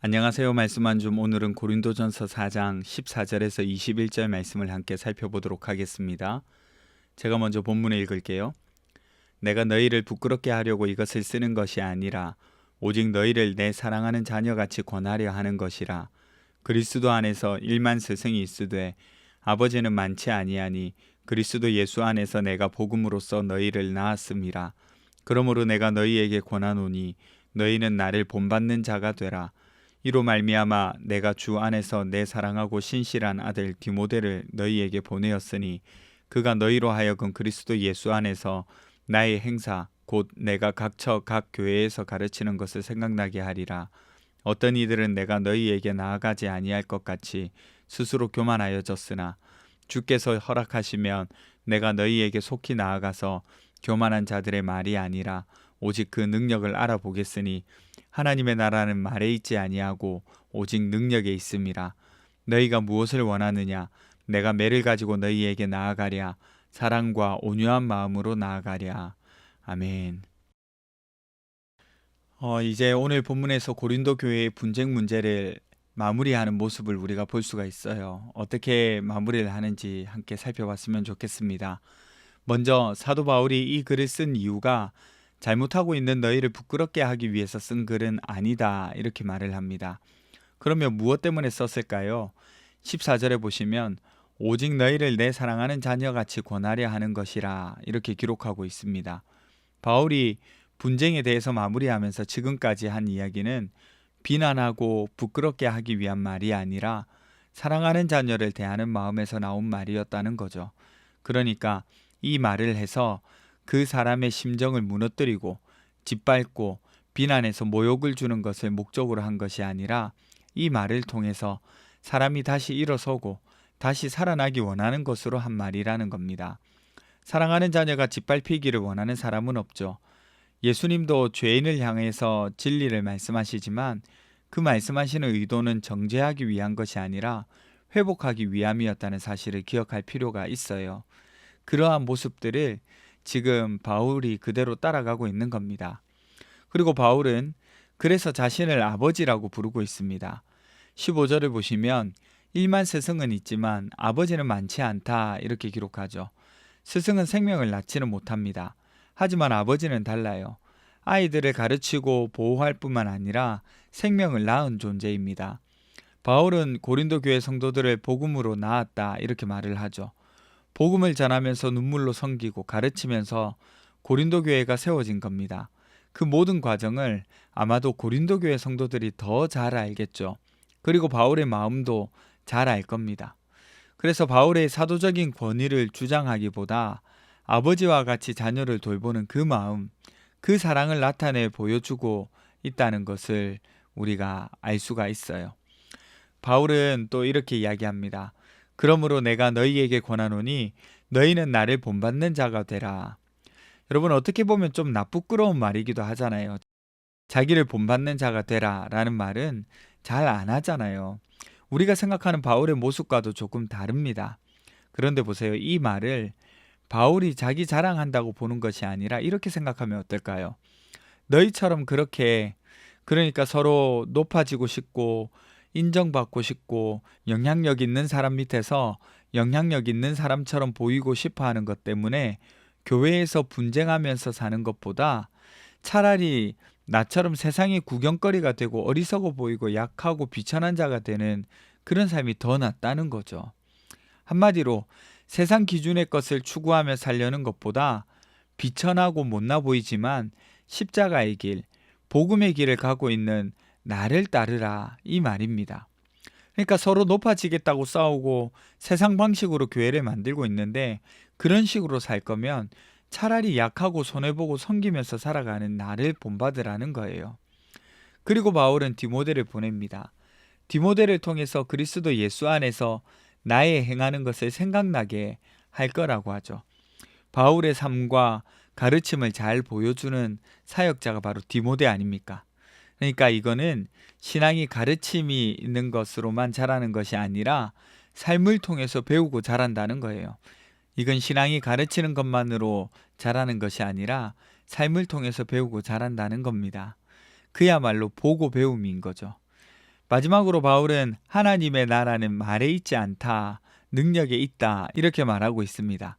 안녕하세요. 말씀 한 줌. 오늘은 고린도전서 4장 14절에서 21절 말씀을 함께 살펴보도록 하겠습니다. 제가 먼저 본문을 읽을게요. 내가 너희를 부끄럽게 하려고 이것을 쓰는 것이 아니라 오직 너희를 내 사랑하는 자녀같이 권하려 하는 것이라. 그리스도 안에서 1만 스승이 있으되 아버지는 많지 아니하니 그리스도 예수 안에서 내가 복음으로써 너희를 낳았음이라. 그러므로 내가 너희에게 권하노니 너희는 나를 본받는 자가 되라. 이로 말미암아 내가 주 안에서 내 사랑하고 신실한 아들 디모데를 너희에게 보내었으니 그가 너희로 하여금 그리스도 예수 안에서 나의 행사 곧 내가 각처 각 교회에서 가르치는 것을 생각나게 하리라. 어떤 이들은 내가 너희에게 나아가지 아니할 것 같이 스스로 교만하여졌으나 주께서 허락하시면 내가 너희에게 속히 나아가서 교만한 자들의 말이 아니라 오직 그 능력을 알아보겠으니 하나님의 나라는 말에 있지 아니하고 오직 능력에 있음이라. 너희가 무엇을 원하느냐? 내가 매를 가지고 너희에게 나아가랴. 사랑과 온유한 마음으로 나아가랴. 아멘. 이제 오늘 본문에서 고린도 교회의 분쟁 문제를 마무리하는 모습을 우리가 볼 수가 있어요. 어떻게 마무리를 하는지 함께 살펴봤으면 좋겠습니다. 먼저 사도 바울이 이 글을 쓴 이유가 잘못하고 있는 너희를 부끄럽게 하기 위해서 쓴 글은 아니다, 이렇게 말을 합니다. 그러면 무엇 때문에 썼을까요? 14절에 보시면 오직 너희를 내 사랑하는 자녀같이 권하려 하는 것이라, 이렇게 기록하고 있습니다. 바울이 분쟁에 대해서 마무리하면서 지금까지 한 이야기는 비난하고 부끄럽게 하기 위한 말이 아니라 사랑하는 자녀를 대하는 마음에서 나온 말이었다는 거죠. 그러니까 이 말을 해서 그 사람의 심정을 무너뜨리고 짓밟고 비난해서 모욕을 주는 것을 목적으로 한 것이 아니라 이 말을 통해서 사람이 다시 일어서고 다시 살아나기 원하는 것으로 한 말이라는 겁니다. 사랑하는 자녀가 짓밟히기를 원하는 사람은 없죠. 예수님도 죄인을 향해서 진리를 말씀하시지만 그 말씀하시는 의도는 정죄하기 위한 것이 아니라 회복하기 위함이었다는 사실을 기억할 필요가 있어요. 그러한 모습들을 지금 바울이 그대로 따라가고 있는 겁니다. 그리고 바울은 그래서 자신을 아버지라고 부르고 있습니다. 15절을 보시면 1만 스승은 있지만 아버지는 많지 않다, 이렇게 기록하죠. 스승은 생명을 낳지는 못합니다. 하지만 아버지는 달라요. 아이들을 가르치고 보호할 뿐만 아니라 생명을 낳은 존재입니다. 바울은 고린도 교회 성도들을 복음으로 낳았다, 이렇게 말을 하죠. 복음을 전하면서 눈물로 섬기고 가르치면서 고린도 교회가 세워진 겁니다. 그 모든 과정을 아마도 고린도 교회 성도들이 더 잘 알겠죠. 그리고 바울의 마음도 잘 알 겁니다. 그래서 바울의 사도적인 권위를 주장하기보다 아버지와 같이 자녀를 돌보는 그 마음, 그 사랑을 나타내 보여주고 있다는 것을 우리가 알 수가 있어요. 바울은 또 이렇게 이야기합니다. 그러므로 내가 너희에게 권하노니 너희는 나를 본받는 자가 되라. 여러분, 어떻게 보면 좀 나쁘끄러운 말이기도 하잖아요. 자기를 본받는 자가 되라 라는 말은 잘 안 하잖아요. 우리가 생각하는 바울의 모습과도 조금 다릅니다. 그런데 보세요. 이 말을 바울이 자기 자랑한다고 보는 것이 아니라 이렇게 생각하면 어떨까요? 너희처럼 그렇게, 그러니까 서로 높아지고 싶고 인정받고 싶고 영향력 있는 사람 밑에서 영향력 있는 사람처럼 보이고 싶어 하는 것 때문에 교회에서 분쟁하면서 사는 것보다 차라리 나처럼 세상의 구경거리가 되고 어리석어 보이고 약하고 비천한 자가 되는 그런 삶이 더 낫다는 거죠. 한마디로 세상 기준의 것을 추구하며 살려는 것보다 비천하고 못나 보이지만 십자가의 길, 복음의 길을 가고 있는 나를 따르라, 이 말입니다. 그러니까 서로 높아지겠다고 싸우고 세상 방식으로 교회를 만들고 있는데 그런 식으로 살 거면 차라리 약하고 손해보고 섬기면서 살아가는 나를 본받으라는 거예요. 그리고 바울은 디모데를 보냅니다. 디모데를 통해서 그리스도 예수 안에서 나의 행하는 것을 생각나게 할 거라고 하죠. 바울의 삶과 가르침을 잘 보여주는 사역자가 바로 디모데 아닙니까? 그러니까 이거는 신앙이 가르침이 있는 것으로만 자라는 것이 아니라 삶을 통해서 배우고 자란다는 거예요. 이건 신앙이 가르치는 것만으로 자라는 것이 아니라 삶을 통해서 배우고 자란다는 겁니다. 그야말로 보고 배움인 거죠. 마지막으로 바울은 하나님의 나라는 말에 있지 않다, 능력에 있다 이렇게 말하고 있습니다.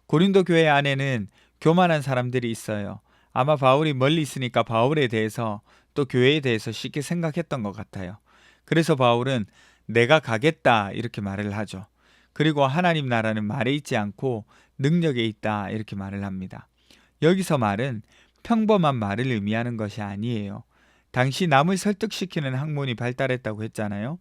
고린도 교회 안에는 교만한 사람들이 있어요. 아마 바울이 멀리 있으니까 바울에 대해서 또 교회에 대해서 쉽게 생각했던 것 같아요. 그래서 바울은 내가 가겠다 이렇게 말을 하죠. 그리고 하나님 나라는 말에 있지 않고 능력에 있다 이렇게 말을 합니다. 여기서 말은 평범한 말을 의미하는 것이 아니에요. 당시 남을 설득시키는 학문이 발달했다고 했잖아요.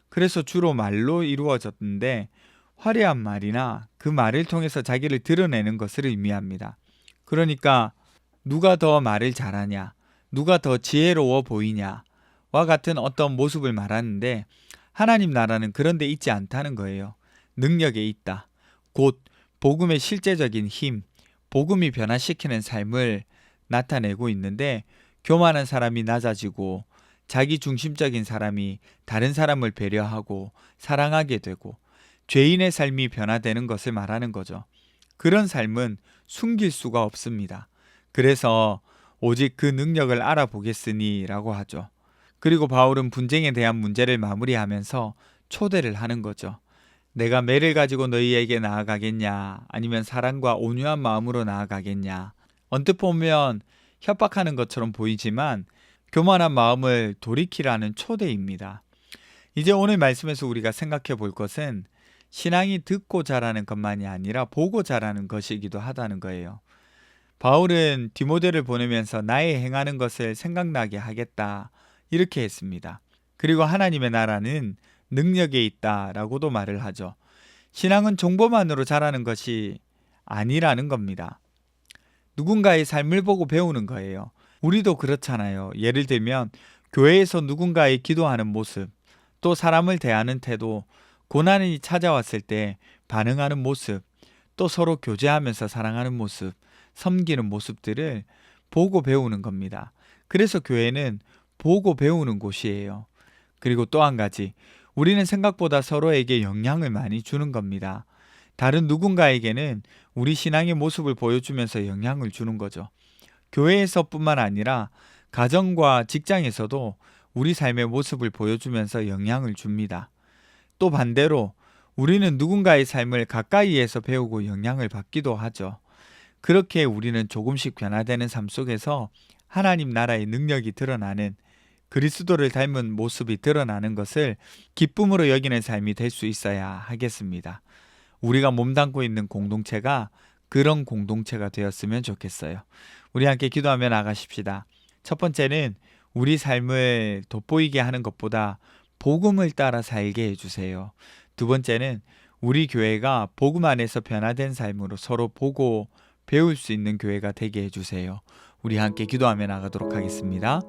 그래서 주로 말로 이루어졌는데 화려한 말이나 그 말을 통해서 자기를 드러내는 것을 의미합니다. 그러니까 누가 더 말을 잘하냐, 누가 더 지혜로워 보이냐와 같은 어떤 모습을 말하는데 하나님 나라는 그런 데 있지 않다는 거예요. 능력에 있다. 곧 복음의 실제적인 힘, 복음이 변화시키는 삶을 나타내고 있는데 교만한 사람이 낮아지고 자기 중심적인 사람이 다른 사람을 배려하고 사랑하게 되고 죄인의 삶이 변화되는 것을 말하는 거죠. 그런 삶은 숨길 수가 없습니다. 그래서 오직 그 능력을 알아보겠으니 라고 하죠. 그리고 바울은 분쟁에 대한 문제를 마무리하면서 초대를 하는 거죠. 내가 매를 가지고 너희에게 나아가겠냐? 아니면 사랑과 온유한 마음으로 나아가겠냐? 언뜻 보면 협박하는 것처럼 보이지만 교만한 마음을 돌이키라는 초대입니다. 이제 오늘 말씀에서 우리가 생각해 볼 것은 신앙이 듣고 자라는 것만이 아니라 보고 자라는 것이기도 하다는 거예요. 바울은 디모데를 보내면서 나의 행하는 것을 생각나게 하겠다 이렇게 했습니다. 그리고 하나님의 나라는 능력에 있다라고도 말을 하죠. 신앙은 정보만으로 자라는 것이 아니라는 겁니다. 누군가의 삶을 보고 배우는 거예요. 우리도 그렇잖아요. 예를 들면 교회에서 누군가의 기도하는 모습, 또 사람을 대하는 태도, 고난이 찾아왔을 때 반응하는 모습, 또 서로 교제하면서 사랑하는 모습, 섬기는 모습들을 보고 배우는 겁니다. 그래서 교회는 보고 배우는 곳이에요. 그리고 또 한 가지, 우리는 생각보다 서로에게 영향을 많이 주는 겁니다. 다른 누군가에게는 우리 신앙의 모습을 보여주면서 영향을 주는 거죠. 교회에서뿐만 아니라 가정과 직장에서도 우리 삶의 모습을 보여주면서 영향을 줍니다. 또 반대로 우리는 누군가의 삶을 가까이에서 배우고 영향을 받기도 하죠. 그렇게 우리는 조금씩 변화되는 삶 속에서 하나님 나라의 능력이 드러나는, 그리스도를 닮은 모습이 드러나는 것을 기쁨으로 여기는 삶이 될 수 있어야 하겠습니다. 우리가 몸담고 있는 공동체가 그런 공동체가 되었으면 좋겠어요. 우리 함께 기도하며 나가십시다. 첫 번째는 우리 삶을 돋보이게 하는 것보다 복음을 따라 살게 해주세요. 두 번째는 우리 교회가 복음 안에서 변화된 삶으로 서로 보고 배울 수 있는 교회가 되게 해주세요. 우리 함께 기도하며 나가도록 하겠습니다.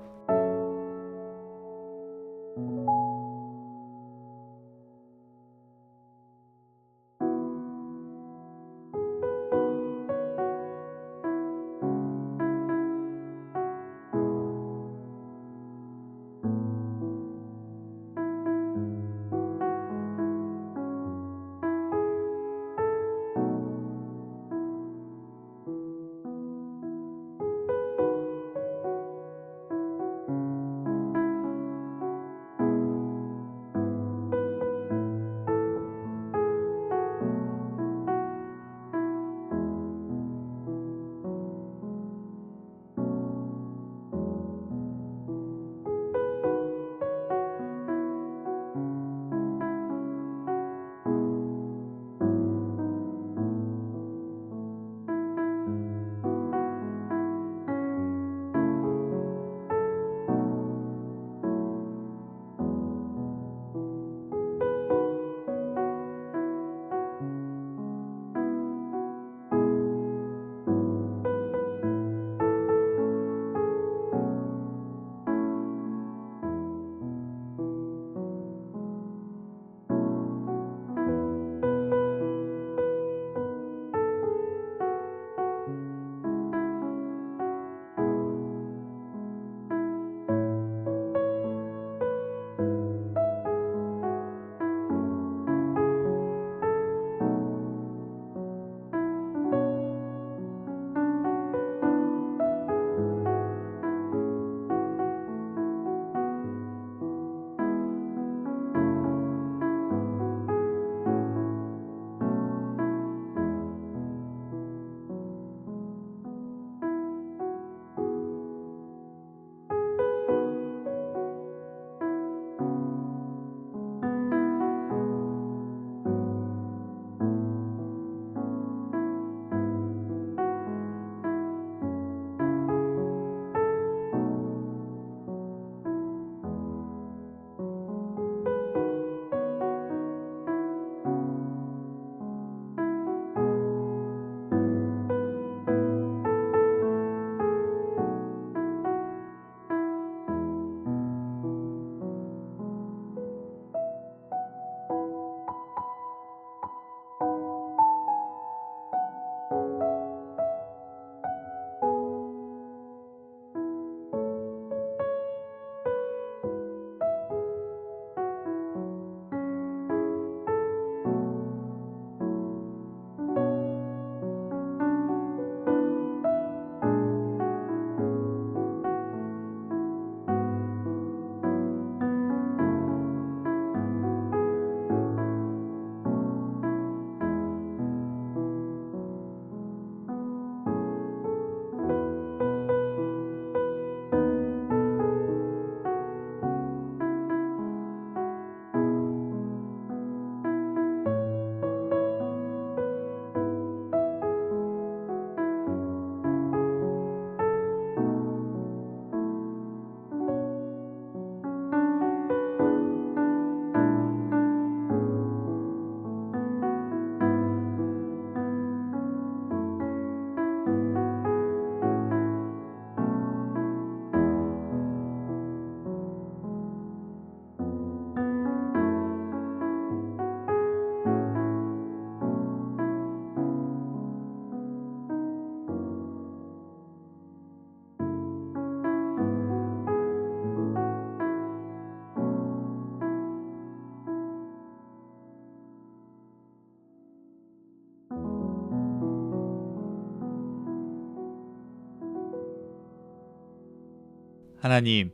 하나님,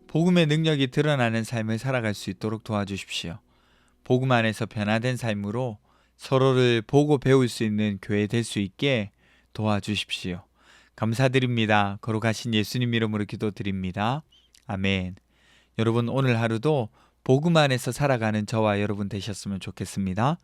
복음의 능력이 드러나는 삶을 살아갈 수 있도록 도와주십시오. 복음 안에서 변화된 삶으로 서로를 보고 배울 수 있는 교회 될 수 있게 도와주십시오. 감사드립니다. 거룩하신 예수님 이름으로 기도드립니다. 아멘. 여러분, 오늘 하루도 복음 안에서 살아가는 저와 여러분 되셨으면 좋겠습니다.